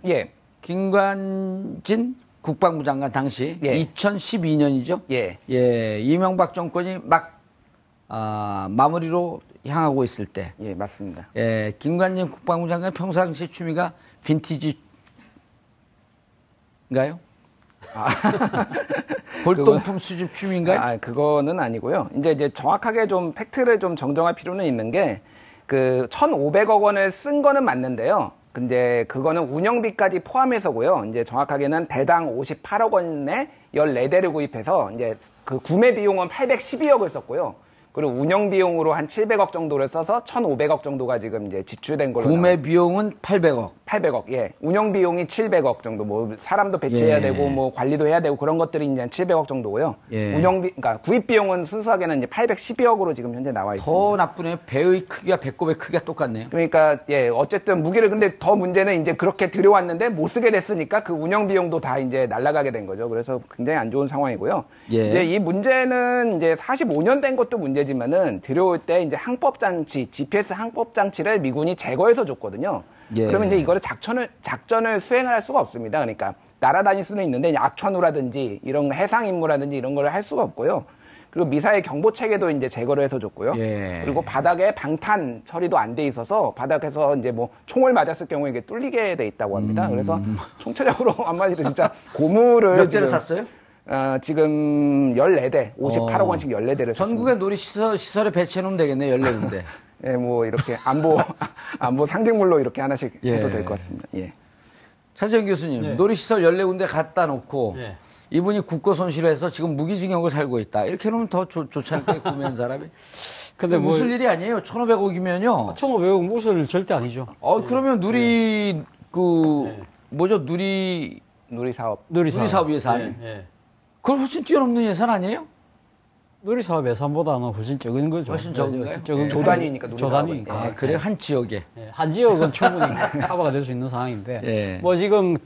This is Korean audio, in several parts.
예. 김관진 국방부 장관 당시 예. 2012년이죠. 예. 예, 이명박 정권이 막 마무리로 향하고 있을 때. 예, 맞습니다. 예, 김관진 국방부 장관 평상시 취미가 빈티지인가요? 골동품 수집 취미인가요? 그거는 아니고요. 이제 정확하게 좀 팩트를 좀 정정할 필요는 있는 게 그 1,500억 원을 쓴 거는 맞는데요. 근데 그거는 운영비까지 포함해서고요. 이제 정확하게는 대당 58억 원에 14대를 구입해서 이제 그 구매 비용은 812억을 썼고요. 그리고 운영 비용으로 한 700억 정도를 써서 1,500억 정도가 지금 이제 지출된 걸로. 구매 비용은 800억. 800억, 예. 운영 비용이 700억 정도, 뭐, 사람도 배치해야 되고, 뭐, 관리도 해야 되고, 그런 것들이 이제 700억 정도고요. 그러니까 구입 비용은 순수하게는 이제 812억으로 지금 현재 나와 있습니다. 더 나쁘네요. 배의 크기가 배꼽의 크기가 똑같네요. 그러니까, 예, 어쨌든 무기를, 근데 더 문제는 이제 그렇게 들여왔는데 못 쓰게 됐으니까 그 운영 비용도 다 이제 날아가게 된 거죠. 그래서 굉장히 안 좋은 상황이고요. 이제 이 문제는 이제 45년 된 것도 문제지만은 들여올 때 이제 항법장치, GPS 항법장치를 미군이 제거해서 줬거든요. 그러면 이제 이거를 작전을 수행할 수가 없습니다. 그러니까 날아다닐 수는 있는데 악천후라든지 이런 해상 임무라든지 이런 걸 할 수가 없고요. 그리고 미사일 경보 체계도 이제 제거를 해서 줬고요. 그리고 바닥에 방탄 처리도 안 돼 있어서 바닥에서 이제 뭐 총을 맞았을 경우에 이게 뚫리게 돼 있다고 합니다. 그래서 총체적으로 한마디로 진짜 고무를 몇 대를 샀어요? 지금 14대, 58억 원씩 14대를 전국의 놀이 시설에 배치해 놓으면 되겠네, 14군데. 예, 뭐, 이렇게 안보 상징물로 이렇게 하나씩 해도 될 것 같습니다. 예. 차재현 교수님, 놀이시설 14군데 갖다 놓고, 이분이 국고 손실을 해서 지금 무기징역을 살고 있다. 이렇게 해놓으면 더 좋지 않을까요, 구매한 사람이? 근데 무술 일이 아니에요. 1,500억이면요. 1,500억 무술 절대 아니죠. 그러면 누리사업 예산. 그걸 훨씬 뛰어넘는 예산 아니에요? 누리사업 예산보다는 훨씬 적은 거죠. 훨씬 적은가요? 조단위니까 누리사업은. 그래요? 한 지역에. 한 지역은 충분히 커버가 될 수 있는 상황인데, 뭐 지금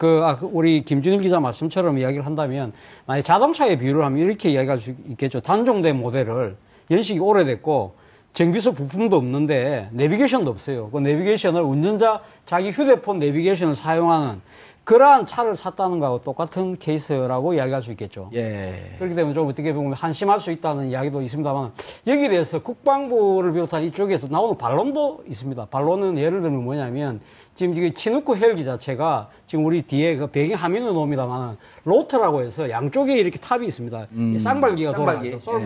우리 김준일 기자 말씀처럼 이야기를 한다면, 만약 자동차에 비유를 하면 이렇게 이야기할 수 있겠죠. 단종된 모델을 연식이 오래됐고, 정비소 부품도 없는데, 내비게이션도 없어요. 그 내비게이션을 운전자 자기 휴대폰 내비게이션을 사용하는 그러한 차를 샀다는 거하고 똑같은 케이스라고 이야기할 수 있겠죠. 그렇기 때문에 좀 어떻게 보면 한심할 수 있다는 이야기도 있습니다만, 여기에 대해서 국방부를 비롯한 이쪽에서 나오는 반론도 있습니다. 반론은 예를 들면 뭐냐면, 지금 치누크 헬기 자체가 지금 우리 뒤에 그 배경 화면을 놓습니다만, 로터라고 해서 양쪽에 이렇게 탑이 있습니다. 쌍발기가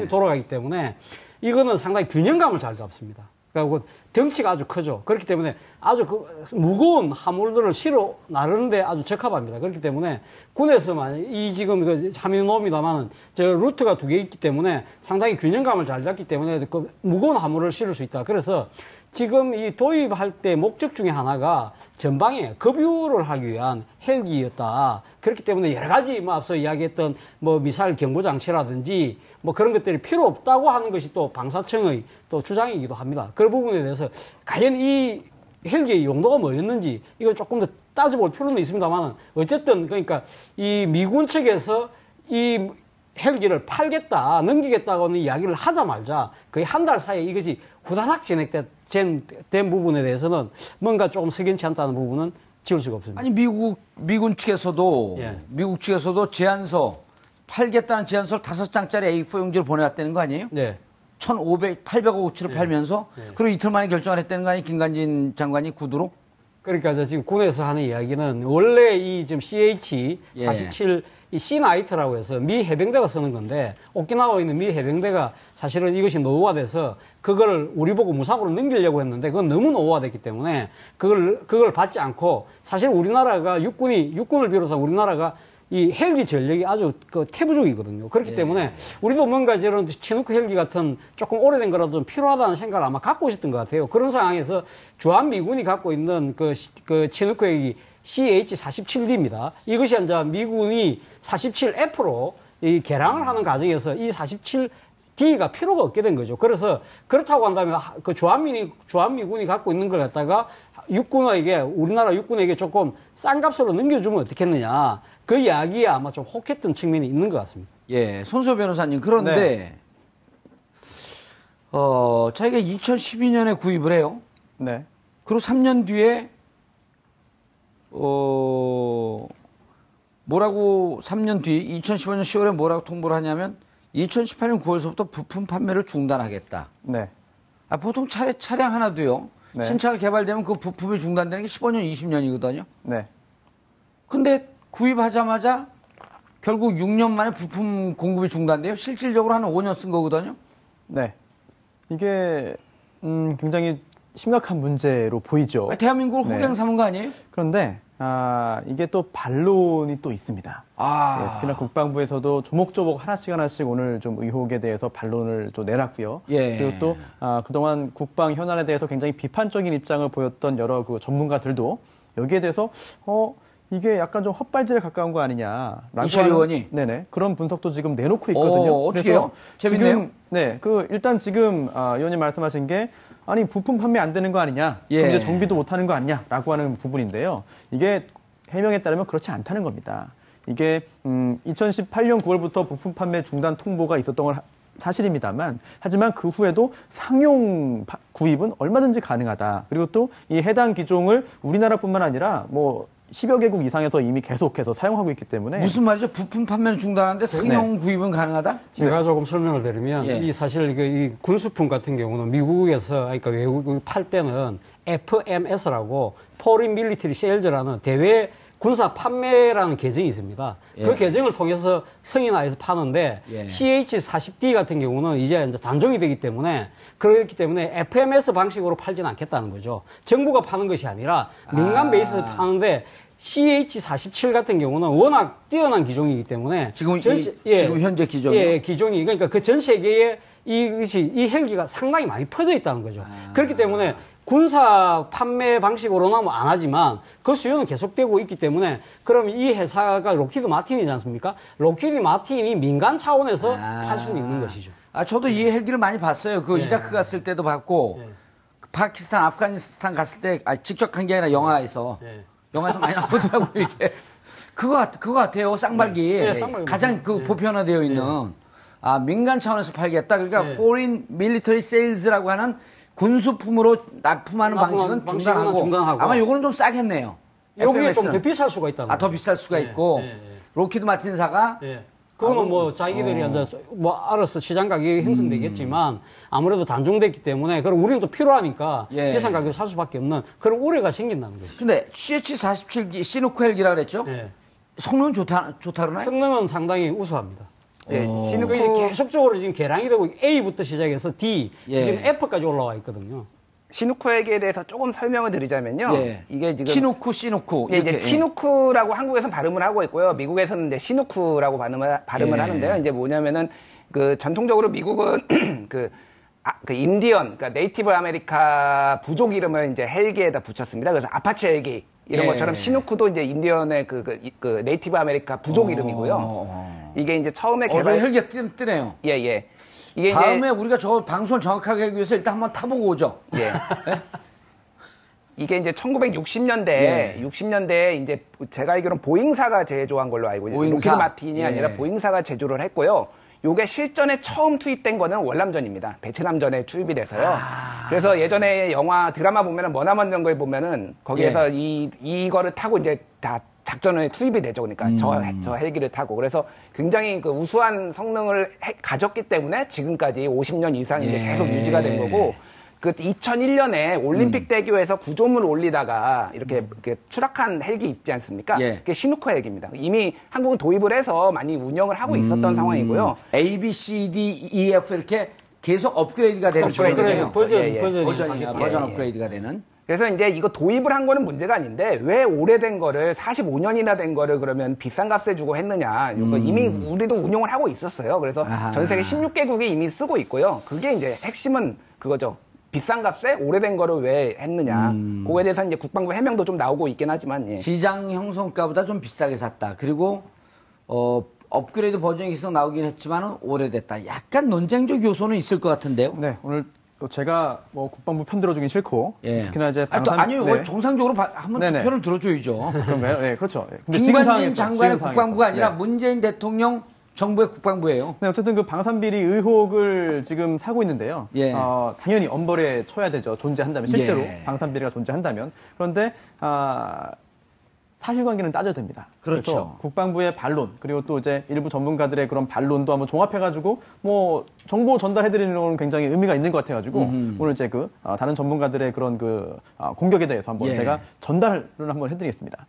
돌아가기 때문에 이거는 상당히 균형감을 잘 잡습니다. 그리고 덩치가 아주 크죠. 그렇기 때문에 아주 무거운 화물들을 실어 나르는데 아주 적합합니다. 그렇기 때문에 군에서만 지금 화면 놓습니다만 저 루트가 2개 있기 때문에 상당히 균형감을 잘 잡기 때문에 그 무거운 화물을 실을 수 있다. 그래서 지금 이 도입할 때 목적 중에 하나가 전방에 급유를 하기 위한 헬기였다. 그렇기 때문에 여러 가지 앞서 이야기했던 미사일 경보 장치라든지 그런 것들이 필요 없다고 하는 것이 또 방사청의 또 주장이기도 합니다. 그 부분에 대해서 과연 이 헬기의 용도가 뭐였는지 이걸 조금 더 따져볼 필요는 있습니다만 어쨌든 그러니까 이 미군 측에서 이 헬기를 팔겠다, 넘기겠다고는 이야기를 하자마자 거의 한 달 사이에 이것이 후다닥 진행된 부분에 대해서는 뭔가 조금 석연치 않다는 부분은 지울 수가 없습니다. 아니 미군 측에서도 미국 측에서도 제안서 팔겠다는 제안서를 5장짜리 A4 용지를 보내왔다는 거 아니에요? 800억어치를 팔면서 그리고 이틀 만에 결정을 했다는 거 아니에요? 김관진 장관이 구두로? 그러니까 지금 군에서 하는 이야기는 원래 이 지금 CH-47 이 C-나이트라고 해서 미 해병대가 쓰는 건데 오키나와에 있는 미 해병대가 사실은 이것이 노후화돼서 그걸 우리 보고 무상으로 넘기려고 했는데 그건 너무 노후화됐기 때문에 그걸 받지 않고 사실 우리나라가 육군을 비롯한 우리나라가 이 헬기 전력이 아주 태부족이거든요. 그렇기 때문에 우리도 뭔가 저런 치누크 헬기 같은 조금 오래된 거라도 좀 필요하다는 생각을 아마 갖고 있었던 것 같아요. 그런 상황에서 주한미군이 갖고 있는 그 치누크 헬기 CH-47D입니다. 이것이 이제 미군이 47F로 이 개량을 하는 과정에서 이 47D가 필요가 없게 된 거죠. 그래서 그렇다고 한다면 그 주한미군이 갖고 있는 걸 갖다가 우리나라 육군에게 조금 싼 값으로 넘겨주면 어떻겠느냐. 그 이야기에 아마 좀 혹했던 측면이 있는 것 같습니다. 손수호 변호사님. 그런데, 자기가 2012년에 구입을 해요. 그리고 3년 뒤에, 뭐라고 3년 뒤 2015년 10월에 뭐라고 통보를 하냐면 2018년 9월서부터 부품 판매를 중단하겠다. 네. 보통 차량 하나도요. 네. 신차가 개발되면 그 부품이 중단되는 게 15년, 20년이거든요. 네. 근데 구입하자마자 결국 6년 만에 부품 공급이 중단돼요. 실질적으로 한 5년 쓴 거거든요. 네. 이게 굉장히 심각한 문제로 보이죠. 대한민국을 네. 호갱 삼은 거 아니에요? 그런데 이게 또 반론이 또 있습니다. 네, 특히나 국방부에서도 조목조목 하나씩 오늘 좀 의혹에 대해서 반론을 좀 내놨고요. 예. 그리고 또 그동안 국방 현안에 대해서 굉장히 비판적인 입장을 보였던 여러 그 전문가들도 여기에 대해서 이게 약간 좀 헛발질에 가까운 거 아니냐라고 이철 의원이 네네 그런 분석도 지금 내놓고 있거든요. 어떻게요? 재밌네요. 네, 일단 지금 의원님 말씀하신 게 아니 부품 판매 안 되는 거 아니냐, 예. 그럼 이제 정비도 못 하는 거 아니냐라고 하는 부분인데요. 이게 해명에 따르면 그렇지 않다는 겁니다. 이게 2018년 9월부터 부품 판매 중단 통보가 있었던 건 사실입니다만, 하지만 그 후에도 상용 구입은 얼마든지 가능하다. 그리고 또 이 해당 기종을 우리나라뿐만 아니라 뭐 10여 개국 이상에서 이미 계속해서 사용하고 있기 때문에. 무슨 말이죠? 부품 판매는 중단하는데 상용 구입은 가능하다? 제가 조금 설명을 드리면 예. 이 사실 이 군수품 같은 경우는 미국에서 그러니까 외국이 팔 때는 FMS라고 Foreign Military Sales라는 대외 군사 판매라는 계정이 있습니다. 예. 그 계정을 통해서 승인화해서 파는데 예. CH-40D 같은 경우는 이제 단종이 되기 때문에 그렇기 때문에 FMS 방식으로 팔지는 않겠다는 거죠. 정부가 파는 것이 아니라 민간 베이스에서 파는데 CH-47 같은 경우는 워낙 뛰어난 기종이기 때문에 지금 지금 현재 기종이요? 예, 기종이 그러니까 그 전 세계에 이 헬기가 상당히 많이 퍼져 있다는 거죠. 그렇기 때문에 군사 판매 방식으로는 안 하지만 그 수요는 계속되고 있기 때문에 그럼 이 회사가 록히드 마틴이지 않습니까? 록히드 마틴이 민간 차원에서 팔 수는 있는 것이죠. 저도 이 헬기를 많이 봤어요. 그 이라크 갔을 때도 봤고 파키스탄, 아프가니스탄 갔을 때 직접 간 게 아니라 영화에서 많이 나오더라고요. 이게 그거 같아요. 쌍발기. 쌍발기. 가장 보편화되어 있는 민간 차원에서 팔겠다. 그러니까 Foreign Military Sales라고 하는 군수품으로 납품하는 방식은 중단하고. 아마 요거는 좀 싸겠네요. 여기에 좀 더 비쌀 수가 있다. 더 비쌀 수가 있고. 록히드 마틴사가 그거는 뭐 자기들이 이제 뭐 알아서 시장 가격이 형성되겠지만 아무래도 단종됐기 때문에 그럼 우리는 또 필요하니까 비싼 가격으로 살 수밖에 없는 그런 우려가 생긴다는 거죠. 근데 CH-47 시누크 헬기라 그랬죠? 성능은 좋다 그러나요? 성능은 상당히 우수합니다. 시누크 이제 계속적으로 지금 개량이 되고 A부터 시작해서 D, 지금 F까지 올라와 있거든요. 시누크 헬기에 대해서 조금 설명을 드리자면요. 이게 지금 시누크. 이제 치누크라고 한국에서는 발음을 하고 있고요. 미국에서는 이제 시누크라고 발음을 하는데요. 이제 뭐냐면은 그 전통적으로 미국은 그 인디언, 그러니까 네이티브 아메리카 부족 이름을 이제 헬기에다 붙였습니다. 그래서 아파치 헬기 이런 것처럼 시누크도 이제 인디언의 그 네이티브 아메리카 부족 이름이고요. 이게 이제 처음에 개발 헬기가 뜨네요. 예. 이게 다음에 우리가 저 방송을 정확하게 하기 위해서 일단 한번 타보고 오죠. 이게 이제 1960년대에 이제 제가 알기로는 보잉사가 제조한 걸로 알고 있는데 록히드 마틴이 아니라 보잉사가 제조를 했고요. 요게 실전에 처음 투입된 거는 월남전입니다. 베트남전에 투입이 돼서요. 그래서 예전에 영화 드라마 보면은 머나먼 정거에 보면은 거기에서 이거를 타고 이제 다 작전에 투입이 되죠. 그러니까 저 헬기를 타고. 그래서 굉장히 그 우수한 성능을 가졌기 때문에 지금까지 50년 이상 이제 계속 유지가 된 거고, 그 2001년에 올림픽 대교에서 구조물 올리다가 이렇게 추락한 헬기 있지 않습니까? 그게 시누크 헬기입니다. 이미 한국은 도입을 해서 많이 운영을 하고 있었던 상황이고요. A, B, C, D, E, F 이렇게 계속 업그레이드가 되는 버전 업그레이드가 되는. 그래서 이제 이거 도입을 한 거는 문제가 아닌데 왜 오래된 거를 45년이나 된 거를 그러면 비싼 값에 주고 했느냐. 이거 이미 우리도 운용을 하고 있었어요. 그래서 전 세계 16개국이 이미 쓰고 있고요. 그게 이제 핵심은 그거죠. 비싼 값에 오래된 거를 왜 했느냐. 그거에 대해서 이제 국방부 해명도 좀 나오고 있긴 하지만. 시장 형성가보다 좀 비싸게 샀다. 그리고 업그레이드 버전이 계속 나오긴 했지만 오래됐다. 약간 논쟁적 요소는 있을 것 같은데요. 네, 오늘 제가 뭐 국방부 편 들어주긴 싫고 특히나 이제 아니요, 정상적으로 한번 투표를 들어줘야죠. 그런가요? 네, 그렇죠. 근데 김관진 장관의 국방부가 아니라 문재인 대통령 정부의 국방부예요. 네, 어쨌든 그 방산비리 의혹을 지금 사고 있는데요. 당연히 엄벌에 쳐야 되죠. 존재한다면 실제로 방산비리가 존재한다면. 그런데 사실관계는 따져야 됩니다. 그렇죠. 그래서 국방부의 반론 그리고 또 이제 일부 전문가들의 그런 반론도 한번 종합해가지고 뭐 정보 전달해드리는 건 굉장히 의미가 있는 것 같아가지고 오늘 이제 다른 전문가들의 그런 공격에 대해서 한번 제가 전달을 한번 해드리겠습니다.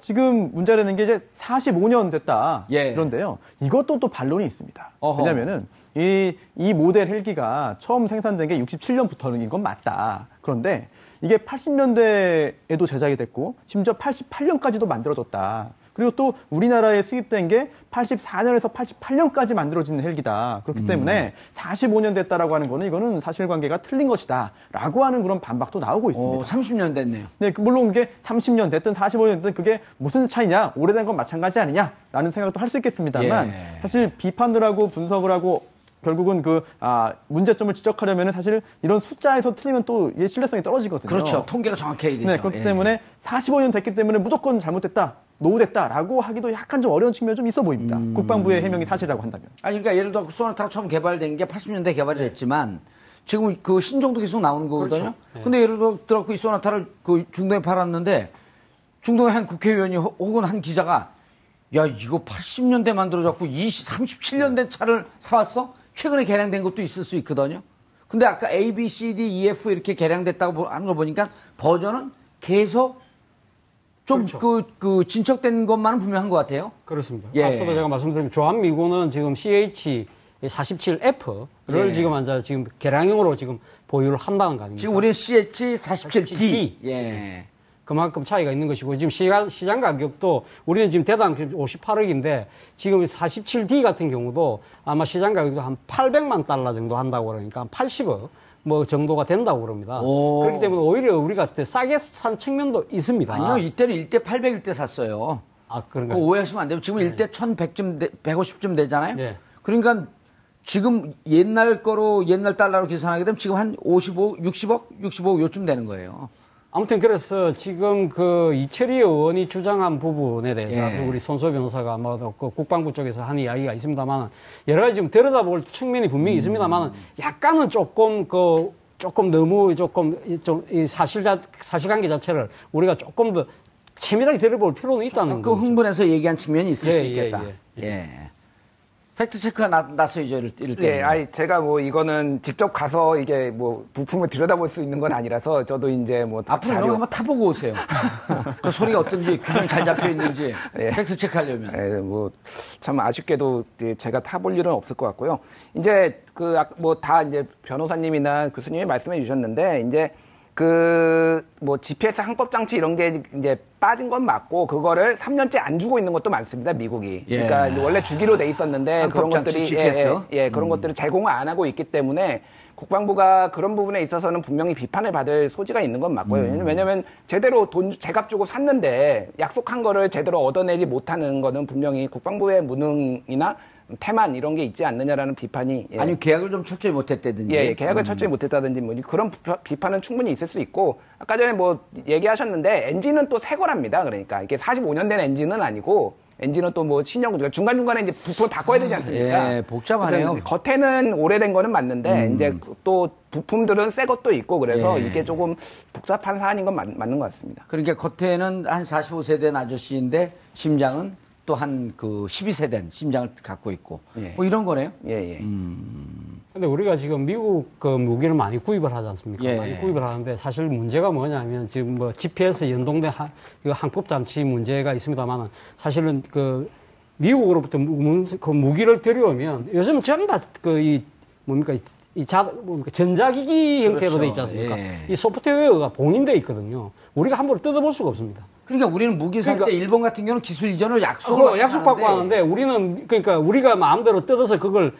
지금 문제라는 게 이제 45년 됐다. 그런데요. 이것도 또 반론이 있습니다. 왜냐면은 이 모델 헬기가 처음 생산된 게 67년부터인 건 맞다. 그런데 이게 80년대에도 제작이 됐고 심지어 88년까지도 만들어졌다. 그리고 또 우리나라에 수입된 게 84년에서 88년까지 만들어진 헬기다. 그렇기 때문에 45년 됐다라고 하는 거는 이거는 사실관계가 틀린 것이다. 라고 하는 그런 반박도 나오고 있습니다. 30년 됐네요. 네, 물론 이게 30년 됐든 45년 됐든 그게 무슨 차이냐? 오래된 건 마찬가지 아니냐라는 생각도 할 수 있겠습니다만 사실 비판을 하고 분석을 하고 결국은 문제점을 지적하려면 사실 이런 숫자에서 틀리면 또 이게 신뢰성이 떨어지거든요. 그렇죠. 통계가 정확해야 되죠. 네, 그렇기 때문에 45년 됐기 때문에 무조건 잘못됐다, 노후됐다라고 하기도 약간 좀 어려운 측면이 좀 있어 보입니다. 국방부의 해명이 사실이라고 한다면. 아니, 그러니까 예를 들어 소나타가 처음 개발된 게 80년대 개발이 됐지만 지금 그 신종도 계속 나오는 거거든요. 그렇죠. 근데 예를 들어 이 소나타를 중동에 팔았는데 중동의 한 국회의원이 혹은 한 기자가 야, 이거 80년대 만들어졌고 37년 된 차를 사왔어? 최근에 개량된 것도 있을 수 있거든요. 근데 아까 A, B, C, D, E, F 이렇게 개량됐다고 하는 걸 보니까 버전은 계속 좀 그렇죠. 진척된 것만은 분명한 것 같아요. 그렇습니다. 앞서도 제가 말씀드린 주한미군은 지금 CH-47F를 지금 개량형으로 지금 보유를 한다는 거 아닙니까? 지금 우리는 CH-47D. 그만큼 차이가 있는 것이고 지금 시장 가격도 우리는 지금 대당 58억인데 지금 47D 같은 경우도 아마 시장 가격도 한 800만 달러 정도 한다고 그러니까 80억 뭐 정도가 된다고 그럽니다. 그렇기 때문에 오히려 우리가 싸게 산 측면도 있습니다. 아니요, 이때는 1대 800일 때 샀어요. 그런가요? 오해하시면 안 돼요. 지금 1대 1100쯤 150쯤 되잖아요. 그러니까 지금 옛날 달러로 계산하게 되면 지금 한 60억 요쯤 되는 거예요. 아무튼 그래서 지금 이철희 의원이 주장한 부분에 대해서 우리 손소 변호사가 아마 국방부 쪽에서 한 이야기가 있습니다만 여러 가지 좀 들여다볼 측면이 분명히 있습니다만 약간은 조금 너무 이 사실관계 자체를 우리가 조금 더 세밀하게 들여다볼 필요는 있다는 거죠. 흥분해서 얘기한 측면이 있을 수 있겠다. 팩트 체크가 났어야죠, 이럴 때. 제가 이거는 직접 가서 이게 부품을 들여다볼 수 있는 건 아니라서 저도 이제 앞으로 이런 거 한번 타보고 오세요. 그 소리가 어떤지, 균형이 잘 잡혀 있는지, 팩트 체크하려면. 참 아쉽게도 제가 타볼 일은 없을 것 같고요. 이제 다 이제 변호사님이나 교수님이 말씀해 주셨는데, 이제 GPS 항법 장치 이런 게 이제 빠진 건 맞고 그거를 3년째 안 주고 있는 것도 많습니다, 미국이. 그러니까 원래 주기로 돼 있었는데 그런 것들이 그런 것들을 제공을 안 하고 있기 때문에 국방부가 그런 부분에 있어서는 분명히 비판을 받을 소지가 있는 건 맞고요. 왜냐면 제대로 돈 제값 주고 샀는데 약속한 거를 제대로 얻어내지 못하는 거는 분명히 국방부의 무능이나 태만 이런 게 있지 않느냐라는 비판이 아니 계약을 좀 철저히 못했다든지 계약을 철저히 못했다든지 그런 비판은 충분히 있을 수 있고 아까 전에 얘기하셨는데 엔진은 또 새 거랍니다. 그러니까 이게 45년 된 엔진은 아니고 엔진은 또 신형 중간중간에 이제 부품을 바꿔야 되지 않습니까? 복잡하네요. 겉에는 오래된 거는 맞는데 이제 또 부품들은 새 것도 있고 그래서 이게 조금 복잡한 사안인 건 맞는 것 같습니다. 그러니까 겉에는 한 45세 된 아저씨인데 심장은 또 한 12세 된 심장을 갖고 있고 이런 거네요. 근데 우리가 지금 미국 무기를 많이 구입을 하지 않습니까? 많이 구입을 하는데 사실 문제가 뭐냐면 지금 GPS 연동된 항법 장치 문제가 있습니다만은 사실은 미국으로부터 무기를 들여오면 요즘은 전부 다 전자기기 형태로 돼 있지 않습니까? 이 소프트웨어가 봉인돼 있거든요. 우리가 함부로 뜯어볼 수가 없습니다. 그러니까 우리는 무기 살 때 일본 같은 경우는 기술 이전을 약속받고 하는데 우리는 우리가 마음대로 뜯어서 그걸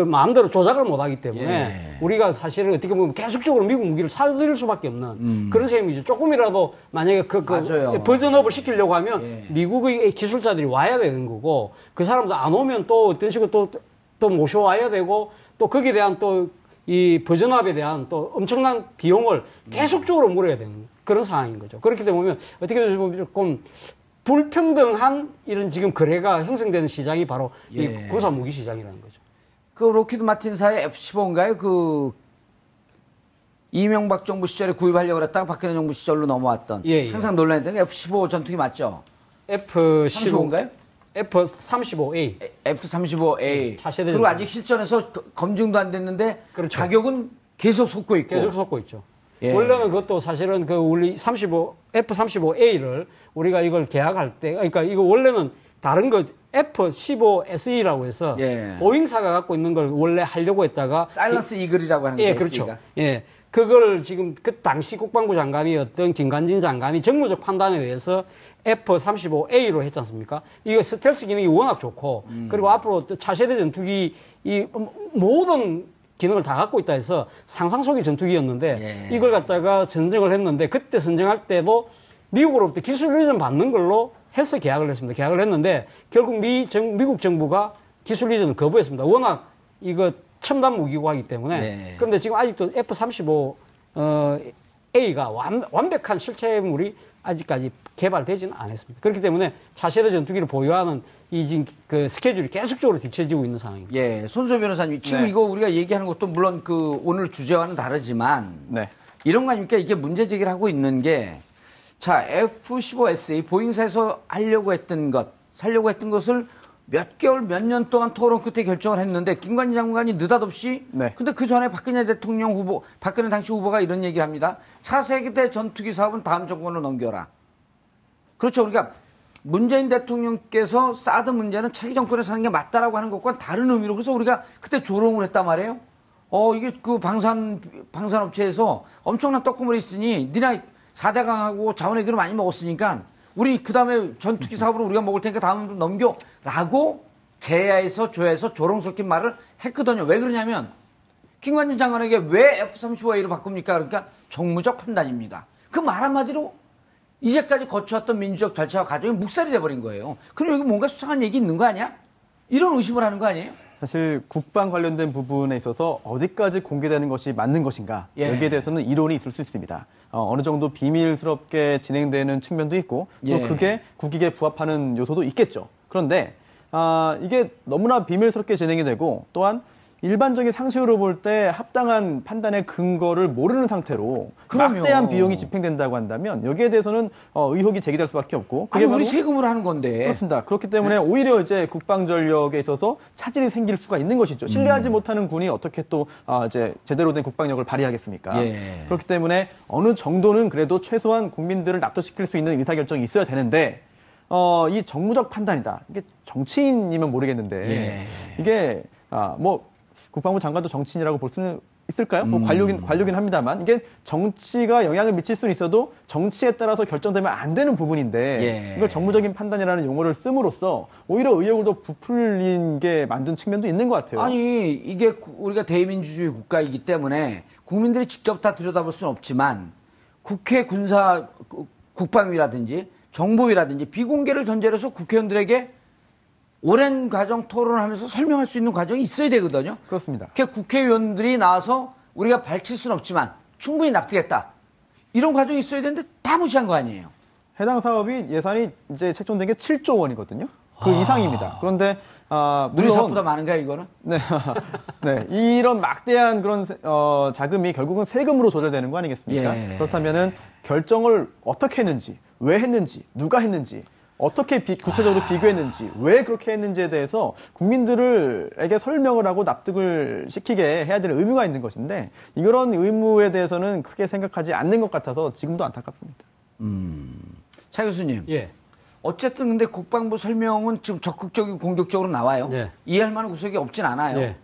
마음대로 조작을 못 하기 때문에 우리가 사실은 어떻게 보면 계속적으로 미국 무기를 사들일 수밖에 없는 그런 셈이죠. 조금이라도 만약에 버전업을 시키려고 하면 미국의 기술자들이 와야 되는 거고 그 사람들 안 오면 또 어떤 식으로 또 모셔와야 되고 또 거기에 대한 또 이 버전업에 대한 또 엄청난 비용을 계속적으로 물어야 되는 그런 상황인 거죠. 그렇게 되면 어떻게 보면 조금 불평등한 이런 지금 거래가 형성되는 시장이 바로 이 군사 무기 시장이라는 거죠. 그 로키드 마틴사의 F-15인가요? 이명박 정부 시절에 구입하려고 그랬다가 박근혜 정부 시절로 넘어왔던 항상 논란했던 게 F-15 전투기 맞죠? F-35인가요? F-35A. F-35A. 차세대 그리고 아직 실전에서 검증도 안 됐는데 그렇죠. 가격은 계속 솟고 있고. 계속 솟고 있죠. 원래는 그것도 사실은 그 우리 F-35A를 우리가 이걸 계약할 때, 그러니까 이거 원래는 다른 거 F-15SE라고 해서 보잉사가 갖고 있는 걸 원래 하려고 했다가 사일런스 이글이라고 하는 거죠. 그렇죠. 그걸 지금 그 당시 국방부 장관이었던 김관진 장관이 정무적 판단에 의해서 F-35A로 했지 않습니까? 이거 스텔스 기능이 워낙 좋고 그리고 앞으로 차세대 전투기 이 모든 기능을 다 갖고 있다 해서 상상 속의 전투기였는데 이걸 갖다가 선정을 했는데 그때 선정할 때도 미국으로부터 기술 이전 받는 걸로 해서 계약을 했습니다. 계약을 했는데 결국 미국 정부가 기술 이전을 거부했습니다. 워낙 이거 첨단 무기고 하기 때문에. 그런데 지금 아직도 F-35A가 완벽한 실체물이 아직까지 개발되지는 않았습니다. 그렇기 때문에 차세대 전투기를 보유하는 이 지금 그 스케줄이 계속적으로 뒤처지고 있는 상황입니다. 손수호 변호사님, 지금 이거 우리가 얘기하는 것도 물론 그 오늘 주제와는 다르지만 이런 거 아닙니까? 이게 문제 제기를 하고 있는 게 자, F-15SE 보잉사에서 살려고 했던 것을 몇 개월, 몇 년 동안 토론 끝에 결정을 했는데 김관진 장관이 느닷없이 근데 그 전에 박근혜 대통령 후보, 박근혜 당시 후보가 이런 얘기를 합니다. 차세대 전투기 사업은 다음 정권으로 넘겨라. 그렇죠. 그러니까 문재인 대통령께서 사드 문제는 차기 정권에서 하는 게 맞다라고 하는 것과는 다른 의미로 그래서 우리가 그때 조롱을 했단 말이에요. 이게 그 방산업체에서 엄청난 떡고물이 있으니 니네 4대강하고 자원외교를 많이 먹었으니까 우리 그 다음에 전투기 사업으로 우리가 먹을 테니까 다음으로 넘겨라고 제야에서 조야에서 조롱 섞인 말을 했거든요. 왜 그러냐면 김관진 장관에게 왜 F-35A로 바꿉니까? 그러니까 정무적 판단입니다. 그 말 한마디로 이제까지 거쳐왔던 민주적 절차와 과정이 묵살이 돼버린 거예요. 그럼 여기 뭔가 수상한 얘기 있는 거 아니야? 이런 의심을 하는 거 아니에요? 사실 국방 관련된 부분에 있어서 어디까지 공개되는 것이 맞는 것인가 여기에 대해서는 이론이 있을 수 있습니다. 어느 정도 비밀스럽게 진행되는 측면도 있고 또 그게 국익에 부합하는 요소도 있겠죠. 그런데 이게 너무나 비밀스럽게 진행이 되고 또한 일반적인 상식으로 볼 때 합당한 판단의 근거를 모르는 상태로 막대한 비용이 집행된다고 한다면 여기에 대해서는 의혹이 제기될 수밖에 없고 그게 우리 세금으로 하는 건데 그렇습니다. 그렇기 때문에 오히려 이제 국방 전력에 있어서 차질이 생길 수가 있는 것이죠. 신뢰하지 못하는 군이 어떻게 또 이제 제대로 된 국방력을 발휘하겠습니까? 그렇기 때문에 어느 정도는 그래도 최소한 국민들을 납득시킬 수 있는 의사결정이 있어야 되는데 이 정무적 판단이다. 이게 정치인이면 모르겠는데 이게 뭐 국방부 장관도 정치인이라고 볼 수는 있을까요? 뭐 관료긴 합니다만 이게 정치가 영향을 미칠 수는 있어도 정치에 따라서 결정되면 안 되는 부분인데 이걸 정무적인 판단이라는 용어를 씀으로써 오히려 의혹을 더 부풀린 게 만든 측면도 있는 것 같아요. 아니 이게 우리가 대민주주의 국가이기 때문에 국민들이 직접 다 들여다볼 수는 없지만 국회 군사 국방위라든지 정보위라든지 비공개를 전제로 해서 국회의원들에게 오랜 과정 토론하면서 설명할 수 있는 과정이 있어야 되거든요. 그렇습니다. 국회의원들이 나와서 우리가 밝힐 수는 없지만 충분히 납득했다. 이런 과정이 있어야 되는데 다 무시한 거 아니에요. 해당 사업이 예산이 이제 책정된 게 7조 원이거든요. 그 이상입니다. 그런데 우리 사업보다 많은가요, 이거는? 네, 이런 막대한 그런 자금이 결국은 세금으로 조달되는 거 아니겠습니까? 그렇다면은 결정을 어떻게 했는지, 왜 했는지, 누가 했는지. 어떻게 구체적으로 비교했는지, 왜 그렇게 했는지에 대해서 국민들에게 설명을 하고 납득을 시키게 해야 될 의무가 있는 것인데 이런 의무에 대해서는 크게 생각하지 않는 것 같아서 지금도 안타깝습니다. 차 교수님. 어쨌든 근데 국방부 설명은 지금 적극적이고 공격적으로 나와요. 이해할 만한 구석이 없진 않아요.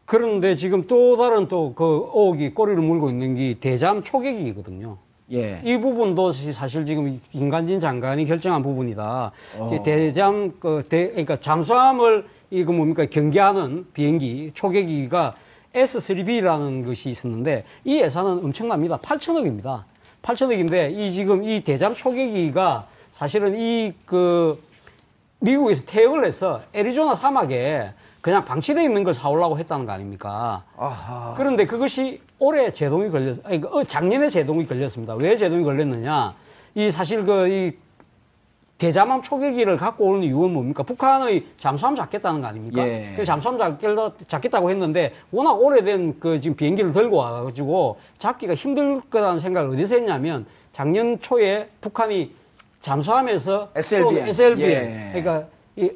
그런데 지금 또 다른 또 그 의혹이 꼬리를 물고 있는 게 대잠 초계기거든요. 이 부분도 사실 지금 김관진 장관이 결정한 부분이다. 대잠 그러니까 잠수함을 이거 뭡니까 경계하는 비행기 초계기가 S3B라는 것이 있었는데 이 예산은 엄청납니다. 8천억입니다. 8천억인데 이 지금 이 대잠 초계기가 사실은 이 그 미국에서 퇴역을 해서 애리조나 사막에 그냥 방치되어 있는 걸 사오려고 했다는 거 아닙니까? 그런데 그것이 올해 제동이 작년에 제동이 걸렸습니다. 왜 제동이 걸렸느냐? 이 사실 이 대잠함 초계기를 갖고 오는 이유는 뭡니까? 북한의 잠수함 잡겠다는 거 아닙니까? 예. 그 잠수함 잡겠다고 했는데 워낙 오래된 그 지금 비행기를 들고 와가지고 잡기가 힘들 거라는 생각을 어디서 했냐면 작년 초에 북한이 잠수함에서 SLBM. 예. 그러니까 이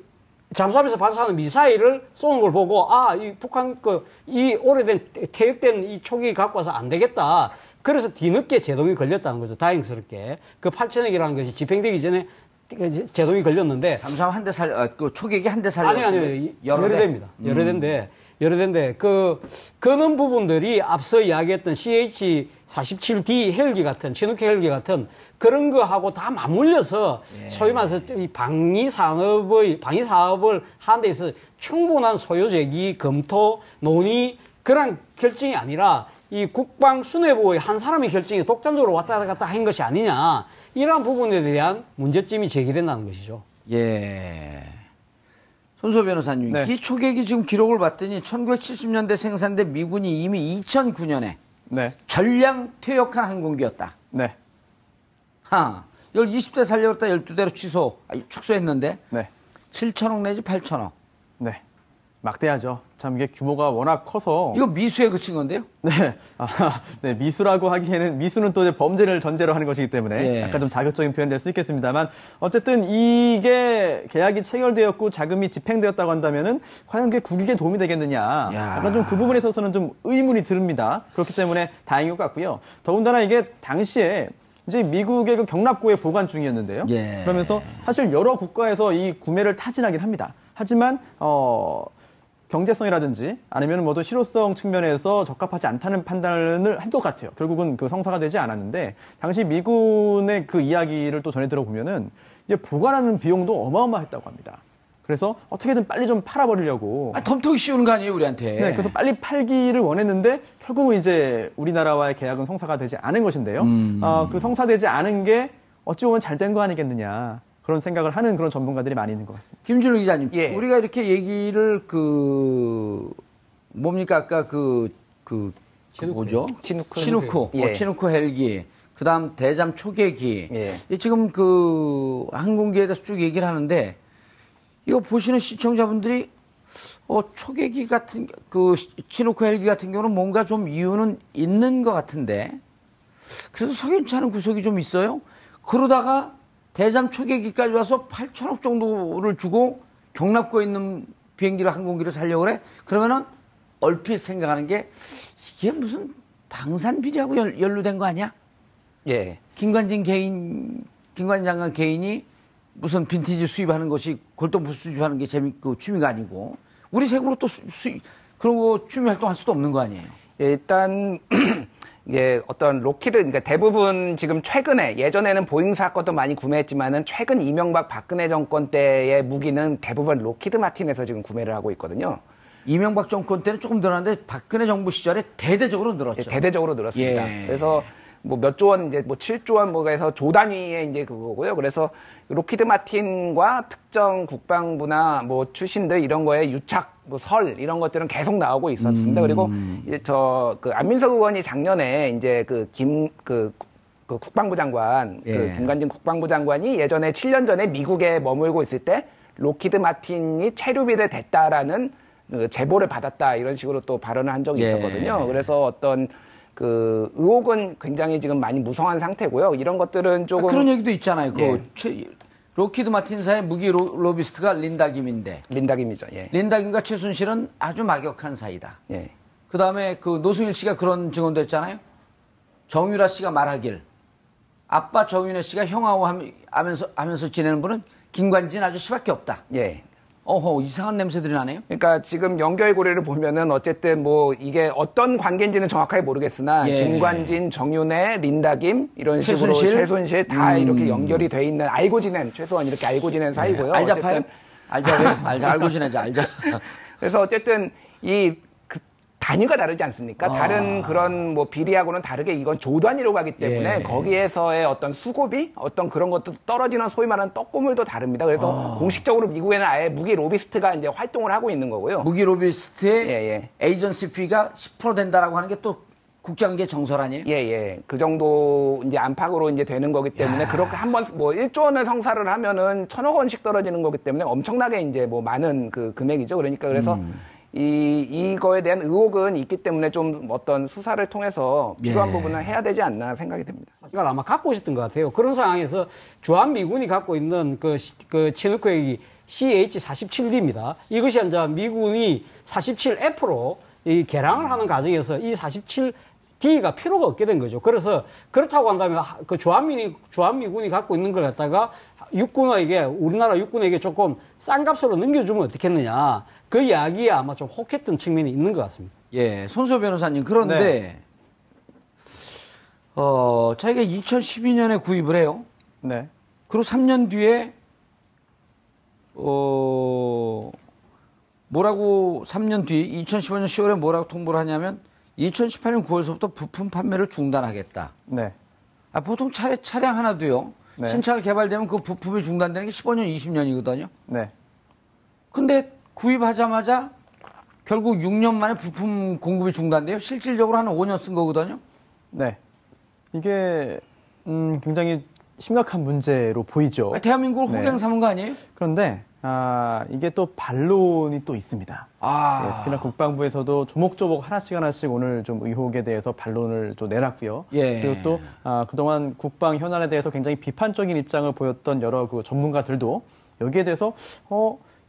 잠수함에서 발사하는 미사일을 쏘는 걸 보고 이 북한 이 오래된 퇴역된 이 초계기 갖고 와서 안 되겠다. 그래서 뒤늦게 제동이 걸렸다는 거죠. 다행스럽게. 그 8천억이라는 것이 집행되기 전에 제동이 걸렸는데. 잠수함 한 대 그 초계기 한 대 살려. 아니요. 여러 대입니다. 여러 대인데, 그런 부분들이 앞서 이야기했던 CH-47D 헬기 같은, 치누크 헬기 같은 그런 거하고 다 맞물려서 소위 말해서 이 방위 사업을 하는 데 있어서 충분한 소요제기, 검토, 논의, 그런 결정이 아니라 이 국방 수뇌부의 한 사람의 결정이 독단적으로 왔다 갔다 한 것이 아니냐. 이러한 부분에 대한 문제점이 제기된다는 것이죠. 예. 손수호 변호사님, 네. 이 초계기 지금 기록을 봤더니 1970년대 생산된 미군이 이미 2009년에 네. 전량 퇴역한 항공기였다. 네. 이걸 20대 살려갔다 12대로 축소했는데 네. 7천억 내지 8천억. 네. 막대하죠. 참 이게 규모가 워낙 커서. 이거 미수에 그친 건데요? 네. 네. 미수라고 하기에는 미수는 또 이제 범죄를 전제로 하는 것이기 때문에 약간 좀 자극적인 표현이 될 수 있겠습니다만 어쨌든 이게 계약이 체결되었고 자금이 집행되었다고 한다면은 과연 그게 국익에 도움이 되겠느냐. 약간 좀 그 부분에 있어서는 좀 의문이 듭니다. 그렇기 때문에 다행인 것 같고요. 더군다나 이게 당시에 이제 미국의 그 경납고에 보관 중이었는데요. 그러면서 사실 여러 국가에서 이 구매를 타진하긴 합니다. 하지만 경제성이라든지 아니면 뭐 또 실효성 측면에서 적합하지 않다는 판단을 한 것 같아요. 결국은 그 성사가 되지 않았는데 당시 미군의 그 이야기를 또 전해 들어보면은 이제 보관하는 비용도 어마어마했다고 합니다. 그래서 어떻게든 빨리 좀 팔아버리려고. 덤터기 씌우는 거 아니에요, 우리한테. 네, 그래서 빨리 팔기를 원했는데 결국은 이제 우리나라와의 계약은 성사가 되지 않은 것인데요. 그 성사되지 않은 게 어찌 보면 잘 된 거 아니겠느냐. 그런 생각을 하는 그런 전문가들이 많이 있는 것 같습니다. 김준우 기자님, 우리가 이렇게 얘기를 뭡니까 아까 뭐죠? 치누크 헬기, 그다음 대잠 초계기. 지금 항공기에 대해서 쭉 얘기를 하는데 이거 보시는 시청자분들이 초계기 같은 치누크 헬기 같은 경우는 뭔가 좀 이유는 있는 것 같은데 그래도 석연치 않은 구석이 좀 있어요. 그러다가 대잠 초계기까지 와서 8천억 정도를 주고 경납고에 있는 비행기를 항공기를 살려고 그래? 그러면은 얼핏 생각하는 게 이게 무슨 방산 비리하고 연루된 거 아니야? 김관진 장관 개인이 무슨 빈티지 수입하는 것이 골동품 수집하는 게 취미가 아니고 우리 세금으로 또 그런 거 취미 활동할 수도 없는 거 아니에요? 일단 이게 어떤 로키드, 그러니까 대부분 지금 최근에 예전에는 보잉 사건도 많이 구매했지만은 최근 이명박 박근혜 정권 때의 무기는 대부분 로키드 마틴에서 지금 구매를 하고 있거든요. 이명박 정권 때는 조금 늘었는데 박근혜 정부 시절에 대대적으로 늘었죠. 대대적으로 늘었습니다. 그래서 뭐 몇 조 원, 이제 뭐 7조 원 뭐가 해서 조 단위의 이제 그거고요. 그래서 로키드 마틴과 특정 국방부나 뭐 출신들 이런 거에 유착, 뭐 설 이런 것들은 계속 나오고 있었습니다. 그리고 이제 안민석 의원이 작년에 이제 국방부 장관, 김관진 국방부 장관이 예전에 7년 전에 미국에 머물고 있을 때 로키드 마틴이 체류비를 댔다라는 제보를 받았다 이런 식으로 또 발언을 한 적이 있었거든요. 그래서 어떤 의혹은 굉장히 지금 많이 무성한 상태고요. 이런 것들은 조금 그런 얘기도 있잖아요. 로키드 마틴사의 무기 로비스트가 린다김인데. 린다김이죠. 린다김과 최순실은 아주 막역한 사이다. 그 다음에 노승일 씨가 그런 증언도 했잖아요. 정유라 씨가 말하길 아빠 정윤회 씨가 형하고 하면서 지내는 분은 김관진 아저씨밖에 없다. 이상한 냄새들이 나네요. 그러니까 지금 연결고리를 보면은 어쨌든 뭐 이게 어떤 관계인지는 정확하게 모르겠으나 김관진, 정윤회, 린다김 이런 식으로 최순실 다 이렇게 연결이 돼 있는 최소한 이렇게 알고 지낸 사이고요. 알자파요? 알고 지내자. 그래서 어쨌든 단위가 다르지 않습니까? 다른 그런 뭐 비리하고는 다르게 이건 조 단위로 가기 때문에 거기에서의 어떤 수고비, 어떤 그런 것도 떨어지는 소위 말하는 떡고물도 다릅니다. 그래서 공식적으로 미국에는 아예 무기 로비스트가 이제 활동을 하고 있는 거고요. 무기 로비스트의 에이전시 피가 10% 된다라고 하는 게 또 국장계 정설 아니에요? 예, 예. 그 정도 이제 안팎으로 이제 되는 거기 때문에 그렇게 한번 뭐 1조 원을 성사를 하면은 1,000억 원씩 떨어지는 거기 때문에 엄청나게 이제 뭐 많은 그 금액이죠. 그러니까 그래서 이거에 대한 의혹은 있기 때문에 좀 어떤 수사를 통해서 필요한 부분은 해야 되지 않나 생각이 됩니다. 이걸 아마 갖고 있었던 것 같아요. 그런 상황에서 주한미군이 갖고 있는 그 치누크 핵이 CH-47D입니다. 이것이 이제 미군이 47F로 이 개량을 하는 과정에서 이 47D가 필요가 없게 된 거죠. 그래서 그렇다고 한다면 그 주한미군이 갖고 있는 걸 갖다가 우리나라 육군에게 조금 싼 값으로 넘겨주면 어떻겠느냐. 그 이야기에 아마 좀 혹했던 측면이 있는 것 같습니다. 예, 손수호 변호사님. 그런데, 자기가 2012년에 구입을 해요. 네. 그리고 3년 뒤에, 뭐라고 3년 뒤, 2015년 10월에 뭐라고 통보를 하냐면, 2018년 9월서부터 부품 판매를 중단하겠다. 네. 보통 차량 하나도요. 네. 신차가 개발되면 그 부품이 중단되는 게 15년, 20년이거든요. 네. 근데 구입하자마자 결국 6년 만에 부품 공급이 중단돼요. 실질적으로 한 5년 쓴 거거든요. 네. 이게 굉장히 심각한 문제로 보이죠. 대한민국을 호갱 삼은 거 아니에요? 그런데 이게 또 반론이 또 있습니다. 네, 특히나 국방부에서도 조목조목 하나씩 오늘 좀 의혹에 대해서 반론을 좀 내놨고요. 예. 그리고 또 그동안 국방 현안에 대해서 굉장히 비판적인 입장을 보였던 여러 그 전문가들도 여기에 대해서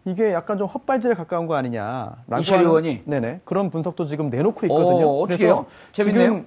이게 약간 좀 헛발질에 가까운 거 아니냐. 이철희 의원이? 네네. 그런 분석도 지금 내놓고 있거든요. 어떻게요? 재밌네요.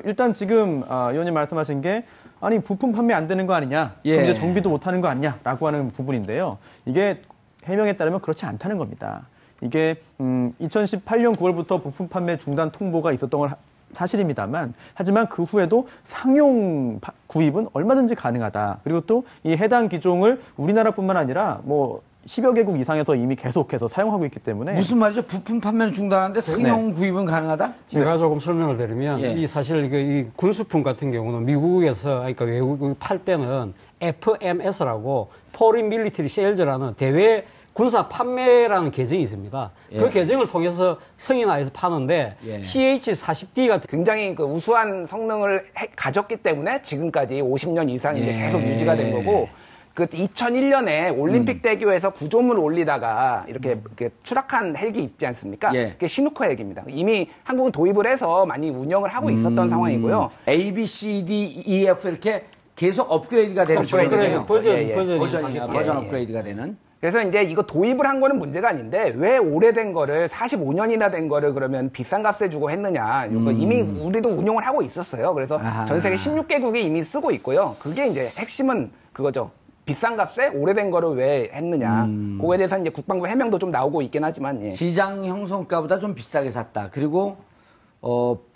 일단 지금, 의원님 말씀하신 게, 아니, 부품 판매 안 되는 거 아니냐. 예. 그럼 이제 정비도 못 하는 거 아니냐라고 하는 부분인데요. 이게 해명에 따르면 그렇지 않다는 겁니다. 이게, 2018년 9월부터 부품 판매 중단 통보가 있었던 걸 사실입니다만, 하지만 그 후에도 상용 구입은 얼마든지 가능하다. 그리고 또 이 해당 기종을 우리나라뿐만 아니라 뭐 10여 개국 이상에서 이미 계속해서 사용하고 있기 때문에. 무슨 말이죠? 부품 판매는 중단하는데 상용 구입은 가능하다? 제가 조금 설명을 드리면 예. 이 사실 이 군수품 같은 경우는 미국에서 그러니까 외국이 팔 때는 FMS라고 Foreign Military Sales라는 대외 군사 판매라는 계정이 있습니다. 예. 그 계정을 통해서 승인하여서 파는데 예. CH-40D가 굉장히 그 우수한 성능을 가졌기 때문에 지금까지 50년 이상 이제 예. 계속 유지가 된 거고, 그 2001년에 올림픽 대교에서 구조물을 올리다가 이렇게 추락한 헬기 있지 않습니까? 예. 그게 시누커 헬기입니다. 이미 한국은 도입을 해서 많이 운영을 하고 있었던 상황이고요. A, B, C, D, E, F 이렇게 계속 업그레이드가 되는 거예요. 버전 업그레이드가 되는. 그래서 이제 이거 도입을 한 거는 문제가 아닌데 왜 오래된 거를 45년이나 된 거를 그러면 비싼 값에 주고 했느냐. 이거 이미 우리도 운용을 하고 있었어요. 그래서 전 세계 16개국이 이미 쓰고 있고요. 그게 이제 핵심은 그거죠. 비싼 값에 오래된 거를 왜 했느냐. 그거에 대해서 이제 국방부 해명도 좀 나오고 있긴 하지만. 예. 시장 형성가보다 좀 비싸게 샀다. 그리고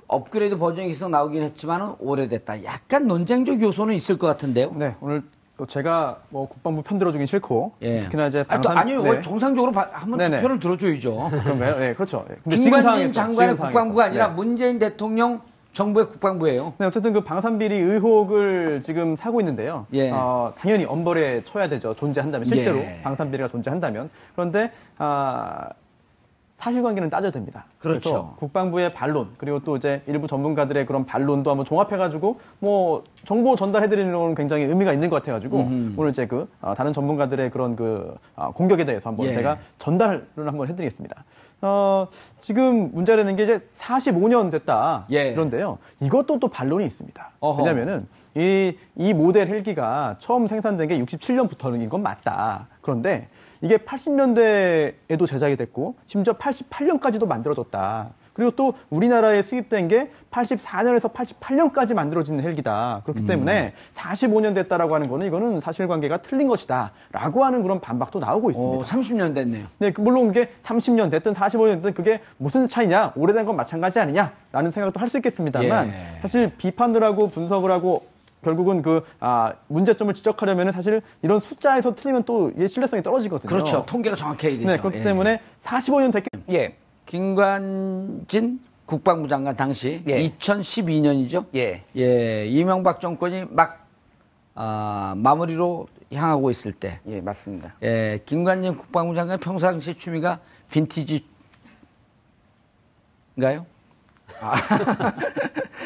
업그레이드 버전이 계속 나오긴 했지만 오래됐다. 약간 논쟁적 요소는 있을 것 같은데요. 네, 오늘 제가 뭐 국방부 편 들어주긴 싫고 예. 특히나 이제 아니요, 네. 정상적으로 한번 편을 들어줘야죠. 그런가요? 네, 그렇죠. 근데 김관진 장관의 국방부가 아니라 네. 문재인 대통령 정부의 국방부예요. 네, 어쨌든 그 방산비리 의혹을 지금 사고 있는데요. 예. 당연히 엄벌에 쳐야 되죠. 존재한다면 실제로 예. 방산비리가 존재한다면. 그런데 사실관계는 따져야 됩니다. 그렇죠. 그래서 국방부의 반론 그리고 또 이제 일부 전문가들의 그런 반론도 한번 종합해가지고 뭐 정보 전달해드리는 건 굉장히 의미가 있는 것 같아가지고 오늘 이제 다른 전문가들의 그런 공격에 대해서 한번 예. 제가 전달을 한번 해드리겠습니다. 지금 문제되는 게 이제 45년 됐다. 예. 그런데요. 이것도 또 반론이 있습니다. 어허. 왜냐면은 이 모델 헬기가 처음 생산된 게 67년부터인 건 맞다. 그런데 이게 80년대에도 제작이 됐고 심지어 88년까지도 만들어졌다. 그리고 또 우리나라에 수입된 게 84년에서 88년까지 만들어진 헬기다. 그렇기 때문에 45년 됐다라고 하는 거는 이거는 사실관계가 틀린 것이다. 라고 하는 그런 반박도 나오고 있습니다. 30년 됐네요. 네, 물론 그게 30년 됐든 45년 됐든 그게 무슨 차이냐? 오래된 건 마찬가지 아니냐라는 생각도 할 수 있겠습니다만 예. 사실 비판을 하고 분석을 하고 결국은 문제점을 지적하려면 사실 이런 숫자에서 틀리면 또 이게 신뢰성이 떨어지거든요. 그렇죠. 통계가 정확해야 되죠. 네, 그렇기 때문에 45년 됐기 예. 김관진 국방부 장관 당시 예. 2012년이죠. 예. 이명박 정권이 막 마무리로 향하고 있을 때. 예, 맞습니다. 예, 김관진 국방부 장관 평상시 취미가 빈티지인가요?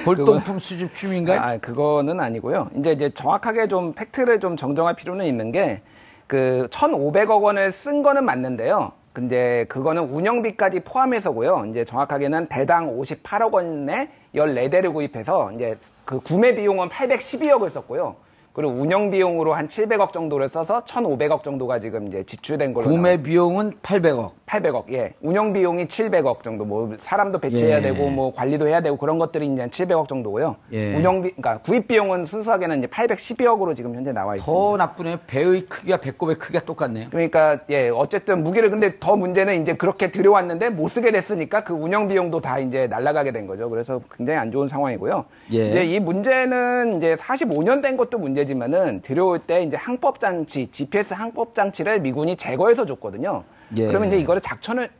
골동품 수집 취미인가요? 그거는 아니고요. 이제 정확하게 좀 팩트를 좀 정정할 필요는 있는 게 그 1,500억 원을 쓴 거는 맞는데요. 근데 그거는 운영비까지 포함해서고요. 이제 정확하게는 대당 58억 원에 14대를 구입해서 이제 그 구매 비용은 812억을 썼고요. 그리고 운영 비용으로 한 700억 정도를 써서 1,500억 정도가 지금 이제 지출된 걸로. 구매 비용은 800억. 800억, 예. 운영 비용이 700억 정도. 뭐 사람도 배치해야 되고 뭐 관리도 해야 되고 그런 것들이 이제 700억 정도고요. 그러니까 구입 비용은 순수하게는 이제 812억으로 지금 현재 나와 있습니다. 더 나쁘네요. 배의 크기가 배꼽의 크기가 똑같네요. 그러니까 어쨌든 무기를 근데 더 문제는 이제 그렇게 들여왔는데 못 쓰게 됐으니까 그 운영 비용도 다 이제 날아가게 된 거죠. 그래서 굉장히 안 좋은 상황이고요. 이제 이 문제는 이제 45년 된 것도 문제지만은 들여올 때 이제 항법 장치, GPS 항법 장치를 미군이 제거해서 줬거든요. 그러면 이제 이거를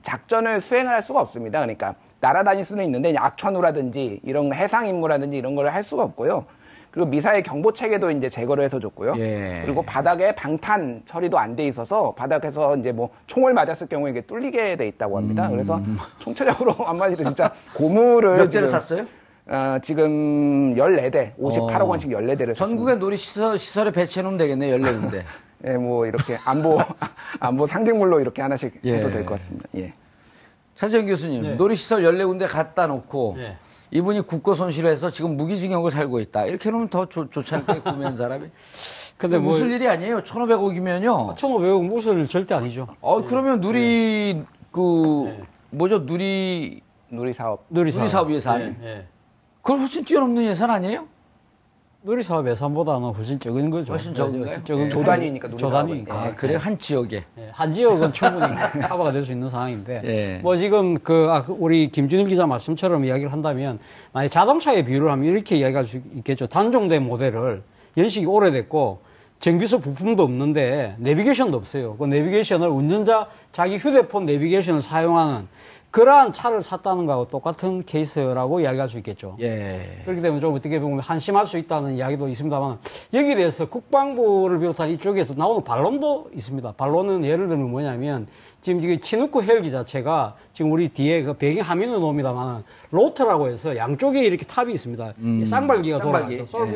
작전을 수행을 할 수가 없습니다. 그러니까 날아다닐 수는 있는데 악천후라든지 이런 해상 임무라든지 이런 걸 할 수가 없고요. 그리고 미사일 경보 체계도 이제 제거를 해서 줬고요. 그리고 바닥에 방탄 처리도 안 돼 있어서 바닥에서 이제 뭐 총을 맞았을 경우에 이게 뚫리게 돼 있다고 합니다. 그래서 총체적으로 한마디로 진짜 고무를 몇 대를 샀어요? 지금 14대, 58억 원씩 14대를 전국에 놀이 시설에 배치해 놓으면 되겠네, 14군데. 예, 뭐 이렇게 안보 상징물로 이렇게 하나씩 해도 될 것 같습니다. 예. 차재현 교수님, 놀이시설 14군데 갖다 놓고 이분이 국고 손실을 해서 지금 무기징역을 살고 있다. 이렇게 해놓으면 더 좋지 않을까요, 구매한 사람이? 근데 뭐 무술 일이 아니에요. 1,500억이면요. 1,500억 무술 절대 아니죠. 그러면 누리사업 예산. 그걸 훨씬 뛰어넘는 예산 아니에요? 누리사업 예산보다는 훨씬 적은 거죠. 훨씬 적은가요? 조단위니까. 조단위니까. 그래요? 한 지역에. 한 지역은 충분히 커버가 될 수 있는 상황인데, 뭐 지금 우리 김준일 기자 말씀처럼 이야기를 한다면, 만약 자동차에 비유를 하면 이렇게 이야기할 수 있겠죠. 단종된 모델을 연식이 오래됐고, 정비소 부품도 없는데, 내비게이션도 없어요. 그 내비게이션을 운전자 자기 휴대폰 내비게이션을 사용하는 그러한 차를 샀다는 거하고 똑같은 케이스라고 이야기할 수 있겠죠. 그렇기 때문에 좀 어떻게 보면 한심할 수 있다는 이야기도 있습니다만, 여기에 대해서 국방부를 비롯한 이쪽에서 나오는 반론도 있습니다. 반론은 예를 들면 뭐냐면, 지금 치누크 헬기 자체가 지금 우리 뒤에 그 배경 화면을 놓습니다만, 로터라고 해서 양쪽에 이렇게 탑이 있습니다. 쌍발기가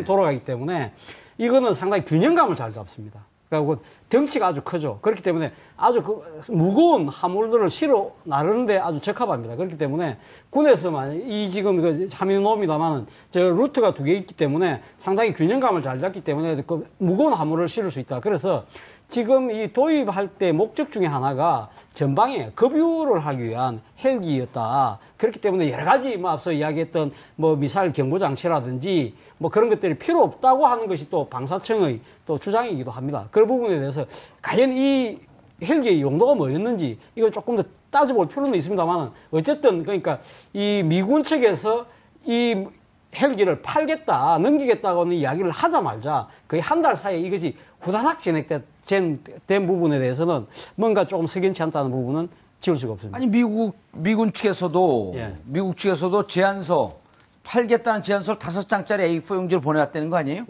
돌아가기 때문에 이거는 상당히 균형감을 잘 잡습니다. 그리고 덩치가 아주 크죠. 그렇기 때문에 아주 무거운 화물들을 실어 나르는데 아주 적합합니다. 그렇기 때문에 군에서만 지금 화면을 놓습니다만 저 루트가 2개 있기 때문에 상당히 균형감을 잘 잡기 때문에 그 무거운 화물을 실을 수 있다. 그래서 지금 이 도입할 때 목적 중에 하나가 전방에 급유를 하기 위한 헬기였다. 그렇기 때문에 여러 가지 앞서 이야기했던 미사일 경보 장치라든지 그런 것들이 필요 없다고 하는 것이 또 방사청의 또 주장이기도 합니다. 그 부분에 대해서 과연 이 헬기의 용도가 뭐였는지 이걸 조금 더 따져볼 필요는 있습니다만 어쨌든 그러니까 이 미군 측에서 이 헬기를 팔겠다, 넘기겠다고는 이야기를 하자마자 거의 한 달 사이에 이것이 후다닥 진행된 부분에 대해서는 뭔가 조금 석연치 않다는 부분은 지울 수가 없습니다. 아니 미군 측에서도 팔겠다는 제안서를 5장짜리 A4 용지를 보내왔다는 거 아니에요?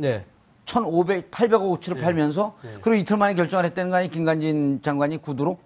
800억어치를 팔면서 그리고 이틀 만에 결정을 했다는 거 아니에요? 김관진 장관이 구두로?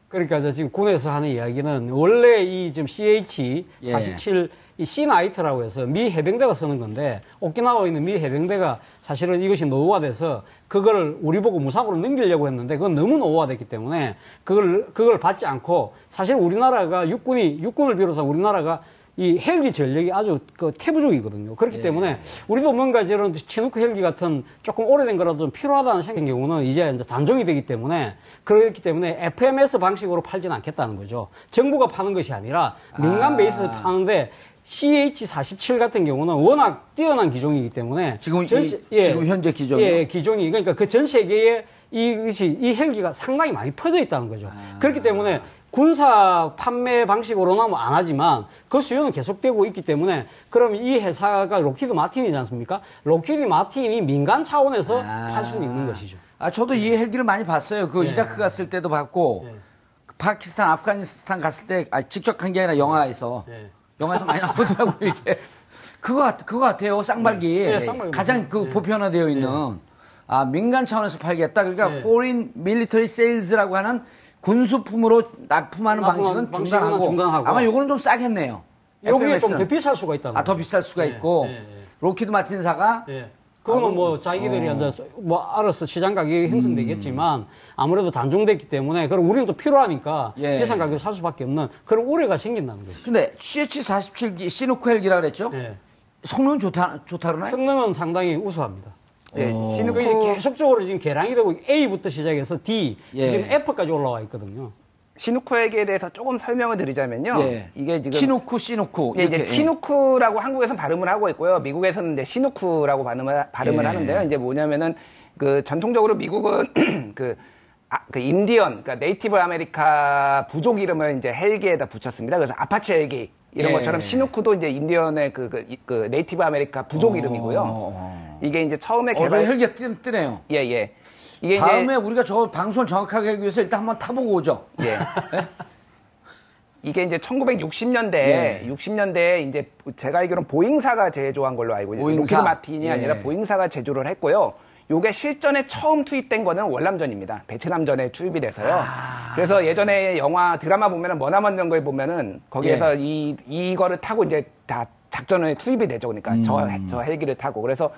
그러니까 지금 군에서 하는 이야기는 원래 이 지금 CH-47 이 C-나이트라고 해서 미 해병대가 쓰는 건데 오키나와에 있는 미 해병대가 사실은 이것이 노후화돼서 그걸 우리 보고 무사고로 넘기려고 했는데 그건 너무 노후화됐기 때문에 그걸 받지 않고 사실 우리나라가 육군을 비롯한 우리나라가 이 헬기 전력이 아주 태부족이거든요. 그렇기 때문에 우리도 뭔가 저런 치누크 헬기 같은 조금 오래된 거라도 좀 필요하다는 생각인 경우는 이제 단종이 되기 때문에 그렇기 때문에 FMS 방식으로 팔지는 않겠다는 거죠. 정부가 파는 것이 아니라 민간 베이스에서 파는데 CH-47 같은 경우는 워낙 뛰어난 기종이기 때문에 지금 현재 기종이요? 예, 기종이 그러니까 그 전 세계에 이 헬기가 상당히 많이 퍼져 있다는 거죠. 그렇기 때문에 군사 판매 방식으로는 안 하지만 그 수요는 계속되고 있기 때문에 그럼 이 회사가 록히드 마틴이지 않습니까? 록히드 마틴이 민간 차원에서 팔 수는 있는 것이죠. 저도 이 헬기를 많이 봤어요. 이라크 갔을 때도 봤고 파키스탄, 아프가니스탄 갔을 때 직접 간 게 아니라 영화에서 많이 나오더라고요. 이게 그거 같아요. 쌍발기. 가장 보편화되어 있는 민간 차원에서 팔겠다. 그러니까 Foreign Military Sales라고 하는 군수품으로 납품하는 방식은 중단하고 아마 요거는 좀 싸겠네요. 여기에 좀 더 비쌀 수가 있다. 더 비쌀 수가 있고 로키드 마틴사가 그거는 뭐 자기들이 이제 뭐 알아서 시장 가격이 형성되겠지만 아무래도 단종됐기 때문에 그럼 우리는 또 필요하니까 비싼 가격으로 살 수밖에 없는 그런 우려가 생긴다는 거죠. 근데 CH47기 시누크 헬기라 그랬죠? 성능은 좋다 그러나요? 성능은 상당히 우수합니다. 시누크 이제 계속적으로 지금 개량이 되고 A부터 시작해서 D, 지금 F까지 올라와 있거든요. 시누크 헬기에 대해서 조금 설명을 드리자면요. 이게 지금 시누크 이제 치누크라고 한국에서는 발음을 하고 있고요. 미국에서는 이제 시누크라고 발음을 하는데요. 이제 뭐냐면은 그 전통적으로 미국은 그 인디언, 그러니까 네이티브 아메리카 부족 이름을 이제 헬기에다 붙였습니다. 그래서 아파치 헬기 이런 것처럼 시누크도 이제 인디언의 그 네이티브 아메리카 부족 이름이고요. 이게 이제 처음에 개발 헬기가 뜨네요. 이게 다음에 우리가 저 방송을 정확하게 하기 위해서 일단 한번 타보고 오죠. 이게 이제 1960년대에 60년대에 이제 제가 알기로는 보잉사가 제조한 걸로 알고 있는데 로키드 마틴이 아니라 보잉사가 제조를 했고요. 요게 실전에 처음 투입된 거는 월남전입니다. 베트남전에 투입이 돼서요. 그래서 예전에 영화 드라마 보면은 머나먼 정거에 보면은 거기에서 이거를 타고 이제 다 작전에 투입이 되죠. 그러니까 저 헬기를 타고 그래서